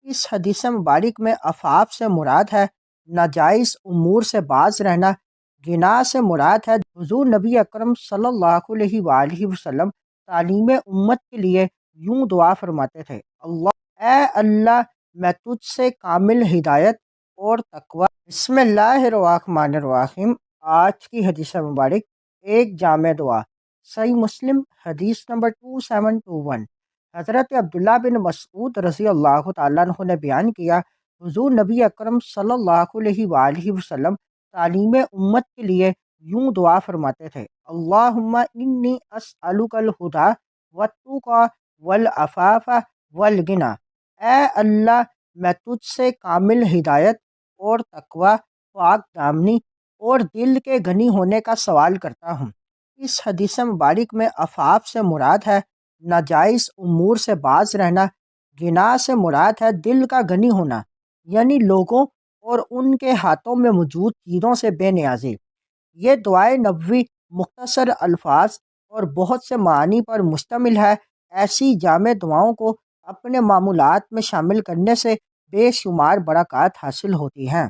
اس حدیث مبارک میں عفاف سے مراد ہے ناجائز امور سے باز رہنا، غنا سے مراد ہے حضور نبی اکرم صلی اللہ علیہ وآلہ وسلم تعلیم امت کے لیے یوں دعا فرماتے تھے، اے اللہ میں تجھ سے کامل ہدایت اور تقوی۔ بسم اللہ الرحمن الرحیم۔ آج کی حدیث مبارک ایک جامع دعا۔ صحیح مسلم حدیث نمبر 2721۔ حضرت عبداللہ بن مسعود رضی اللہ تعالیٰ عنہ نے بیان کیا، حضور نبی اکرم صلی اللہ علیہ وآلہ وسلم تعلیم امت کے لیے یوں دعا فرماتے تھے، اللہم انی اسألک الہدی والتقی والعفاف والغنی۔ اے اللہ میں تجھ سے کامل ہدایت اور تقوی، پاک دامنی اور دل کے غنی ہونے کا سوال کرتا ہوں۔ اس حدیث مبارک میں عفاف سے مراد ہے ناجائز امور سے باز رہنا، غنا سے مراد ہے دل کا غنی ہونا، یعنی لوگوں اور ان کے ہاتھوں میں موجود چیزوں سے بے نیازی۔ یہ دعائے نبوی مختصر الفاظ اور بہت سے معانی پر مشتمل ہے۔ ایسی جامع دعاؤں کو اپنے معمولات میں شامل کرنے سے بے شمار برکات حاصل ہوتی ہیں۔